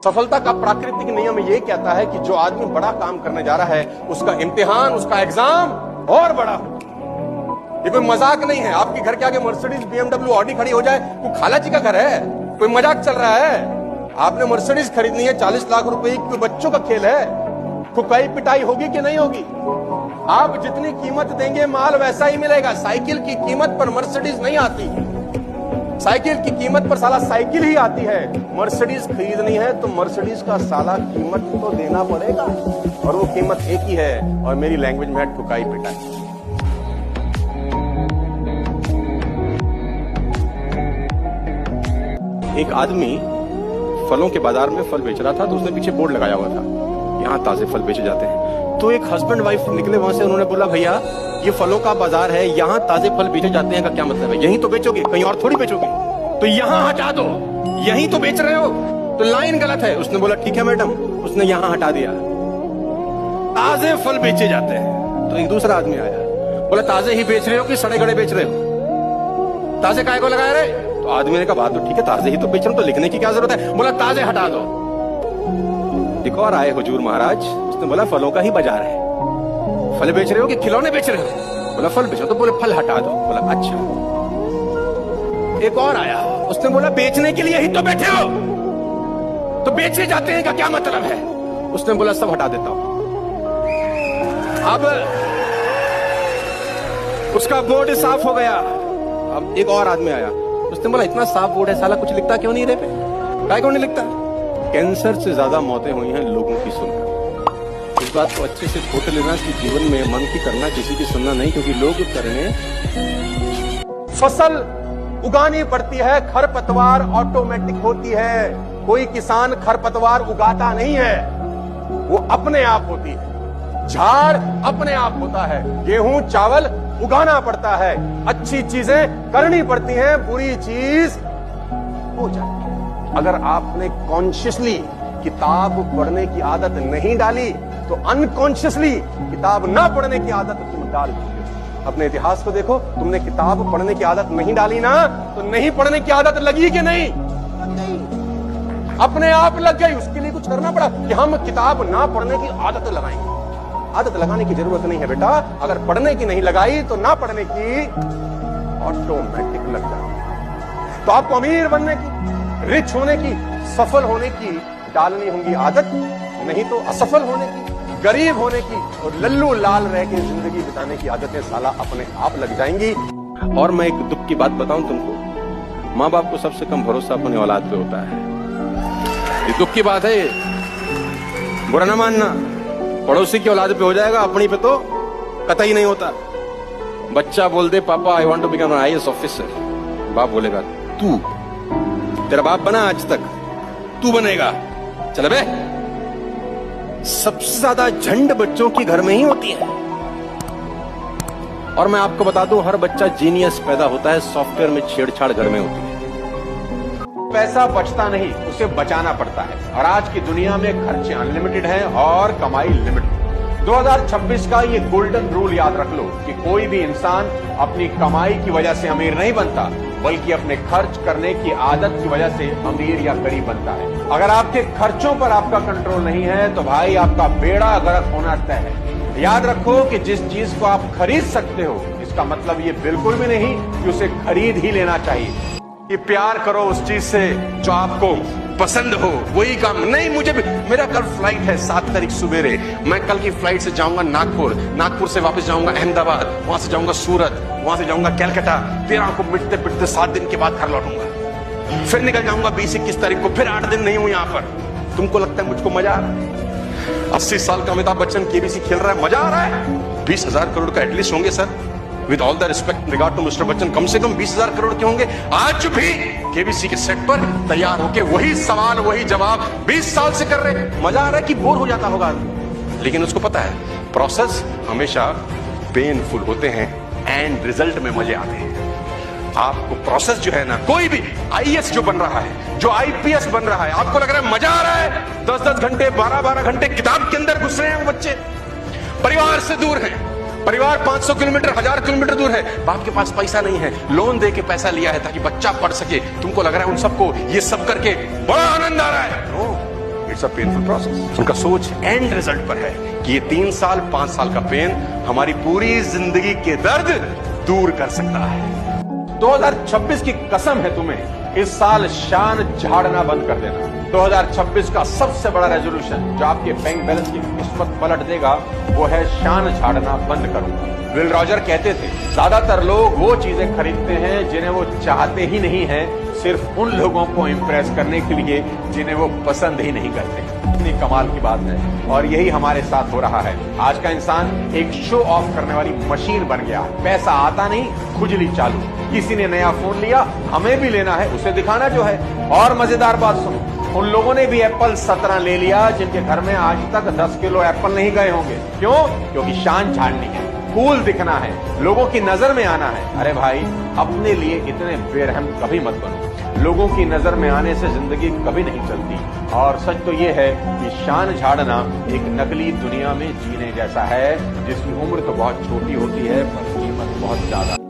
सफलता का प्राकृतिक नियम ये कहता है कि जो आदमी बड़ा काम करने जा रहा है उसका इम्तिहान, उसका एग्जाम और बड़ा हो। ये कोई मजाक नहीं है। आपके घर के आगे मर्सिडीज, BMW, ऑडी खड़ी हो जाए, वो खाला जी का घर है? कोई मजाक चल रहा है? आपने मर्सिडीज खरीदनी है 40 लाख रुपए की, बच्चों का खेल है? ठुकाई पिटाई होगी कि नहीं होगी? आप जितनी कीमत देंगे माल वैसा ही मिलेगा। साइकिल की कीमत पर मर्सिडीज नहीं आती, साइकिल की कीमत पर साला साइकिल ही आती है। मर्सिडीज खरीदनी है तो मर्सिडीज का साला कीमत तो देना पड़ेगा, और वो कीमत एक ही है, और मेरी लैंग्वेज में है ठुकाई पिटाई। एक आदमी फलों के बाजार में फल बेच रहा था, तो उसने पीछे बोर्ड लगाया हुआ था, यहाँ ताजे फल बेचे जाते हैं। तो एक हस्बैंड वाइफ निकले वहां से, उन्होंने बोला भैया ये फलों का बाजार है, यहाँ ताजे फल बेचे जाते हैं का क्या मतलब है? यहीं तो बेचोगे, कहीं और थोड़ी बेचोगे? तो यहाँ हटा दो, यहीं तो बेच रहे हो, तो लाइन गलत है। उसने बोला ठीक है मैडम, उसने यहाँ हटा दिया। ताजे फल बेचे जाते हैं। तो एक दूसरा आदमी आया, बोला ताजे ही बेच रहे हो कि सड़े गड़े बेच रहे हो? ताजे काय को लगाए रहे? तो आदमी ने कहा बात तो ठीक है, ताजे ही तो बेच रहे हो, तो लिखने की क्या जरूरत है? बोला ताजे हटा दो। एक और आए हुजूर महाराज, उसने बोला फलों का ही बाजार है, फल बेच रहे हो कि खिलौने बेच रहे हो? बोला फल बेचो। तो बोले फल हटा दो। बोला अच्छा। एक और आया, उसने बोला बेचने के लिए ही तो बैठे हो, तो बेचे जाते हैं का क्या मतलब है? उसने बोला सब हटा देता हूं। अब उसका बोर्ड साफ हो गया। अब एक और आदमी आया, उसने बोला इतना साफ बोर्ड है, साला कुछ लिखता क्यों नहीं रे पे? काय क्यों नहीं लिखता? कैंसर से ज्यादा मौतें हुई हैं लोगों की सुनकर। इस बात को अच्छे से खोट लेना कि जीवन में मन की करना, किसी की सुनना नहीं, क्योंकि लोग करने। फसल उगानी पड़ती है, खरपतवार ऑटोमेटिक होती है। कोई किसान खरपतवार उगाता नहीं है, वो अपने आप होती है। झाड़ अपने आप होता है। गेहूं चावल उगाना पड़ता है, अच्छी चीजें करनी पड़ती हैं, बुरी चीज हो जाती है। अगर आपने कॉन्शियसली किताब पढ़ने की आदत नहीं डाली तो अनकॉन्शियसली किताब ना पढ़ने की आदत तुम डाल दोगे। अपने इतिहास को देखो, तुमने किताब पढ़ने की आदत नहीं डाली ना, तो नहीं पढ़ने की आदत लगी कि नहीं? अपने आप लग गई। उसके लिए कुछ करना पड़ा कि हम किताब ना पढ़ने की आदत लगाएंगे। आदत लगाने की जरूरत नहीं है बेटा, अगर पढ़ने की नहीं लगाई तो ना पढ़ने की ऑटोमेटिक लग जाती। तो आपको अमीर बनने की, रिच होने की, सफल होने की डालनी होंगी आदत, नहीं तो असफल होने की, गरीब होने की और लल्लू लाल रह के जिंदगी बिताने की आदतें साला अपने आप लग जाएंगी। और मैं एक दुख की बात बताऊं तुमको, माँ बाप को सबसे कम भरोसा अपने औलाद पे होता है। ये दुख की बात है, बुरा ना मानना। पड़ोसी की औलाद पे हो जाएगा, अपनी पे तो कतई नहीं होता। बच्चा बोल दे पापा I want to become an IAS officer, बाप बोलेगा तू, तेरा बाप बना आज तक, तू बनेगा, चल बे। सबसे ज्यादा झंड बच्चों की घर में ही होती है। और मैं आपको बता दूं, हर बच्चा जीनियस पैदा होता है, सॉफ्टवेयर में छेड़छाड़ घर में होती है। पैसा बचता नहीं, उसे बचाना पड़ता है। और आज की दुनिया में खर्चे अनलिमिटेड हैं और कमाई लिमिटेड। 2026 का ये गोल्डन रूल याद रख लो कि कोई भी इंसान अपनी कमाई की वजह से अमीर नहीं बनता, बल्कि अपने खर्च करने की आदत की वजह से अमीर या गरीब बनता है। अगर आपके खर्चों पर आपका कंट्रोल नहीं है तो भाई आपका बेड़ा गर्क होना तय है। याद रखो कि जिस चीज को आप खरीद सकते हो, इसका मतलब ये बिल्कुल भी नहीं कि उसे खरीद ही लेना चाहिए। कि प्यार करो उस चीज से जो आपको पसंद हो, वही काम नहीं। मुझे भी, मेरा कल फ्लाइट है 7 तारीख सुबेरे, मैं कल की फ्लाइट से जाऊंगा नागपुर, नागपुर से वापस जाऊंगा अहमदाबाद, वहां से जाऊंगा सूरत, वहां से जाऊंगा कलकत्ता, 13 को मिटते पिटते 7 दिन के बाद घर लौटूंगा, फिर निकल जाऊंगा 20-21 तारीख को, फिर 8 दिन नहीं हूं यहां पर। तुमको लगता है मुझको मजा आ रहा है? 80 साल का अमिताभ बच्चन KBC खेल रहा है, मजा आ रहा है? 20,000 करोड़ का एटलीस्ट होंगे sir, with all the respect regard to mister Bachchan, कम से कम 20,000 करोड़ के होंगे। आज भी KBC के सेट पर तैयार होके वही सवाल वही जवाब 20 साल से कर रहे। मजा आ रहा है कि बोर हो जाता होगा? लेकिन उसको पता है प्रोसेस हमेशा पेनफुल होते हैं एंड रिजल्ट में मजे आते हैं। आपको प्रोसेस जो है ना, कोई भी IAS जो बन रहा है, जो IPS बन रहा है, आपको लग रहा है मजा आ रहा है, 10-10 घंटे 12-12 घंटे किताब के अंदर घुस रहे हैं वो बच्चे, परिवार से दूर हैं, परिवार 500 किलोमीटर 1000 किलोमीटर दूर है, बाप के पास पैसा नहीं है, लोन दे के पैसा लिया है ताकि बच्चा पढ़ सके। तुमको लग रहा है उन सबको ये सब करके बड़ा आनंद आ रहा है? It's a painful process. उनका सोच एंड रिजल्ट पर है कि ये 3 साल 5 साल का पेन हमारी पूरी जिंदगी के दर्द दूर कर सकता है। 2026 की कसम है तुम्हें, इस साल शान झाड़ना बंद कर देना। 2026 का सबसे बड़ा रेजोल्यूशन जो आपके बैंक बैलेंस की किस्मत पलट देगा वो है शान झाड़ना बंद करूंगा। विल रॉजर कहते थे ज्यादातर लोग वो चीजें खरीदते हैं जिन्हें वो चाहते ही नहीं है, सिर्फ उन लोगों को इंप्रेस करने के लिए जिन्हें वो पसंद ही नहीं करते। इतनी कमाल की बात है और यही हमारे साथ हो रहा है। आज का इंसान एक शो ऑफ करने वाली मशीन बन गया। पैसा आता नहीं, खुजली चालू। किसी ने नया फोन लिया, हमें भी लेना है, उसे दिखाना जो है। और मजेदार बात सुनो, उन लोगों ने भी एप्पल 17 ले लिया जिनके घर में आज तक 10 किलो एप्पल नहीं गए होंगे। क्यों? क्योंकि शान झाड़नी है, कूल दिखना है, लोगों की नजर में आना है। अरे भाई, अपने लिए इतने बेरहम कभी मत बनो। लोगों की नजर में आने से जिंदगी कभी नहीं चलती। और सच तो ये है कि शान झाड़ना एक नकली दुनिया में जीने जैसा है जिसकी उम्र तो बहुत छोटी होती है पर कीमत बहुत ज्यादा।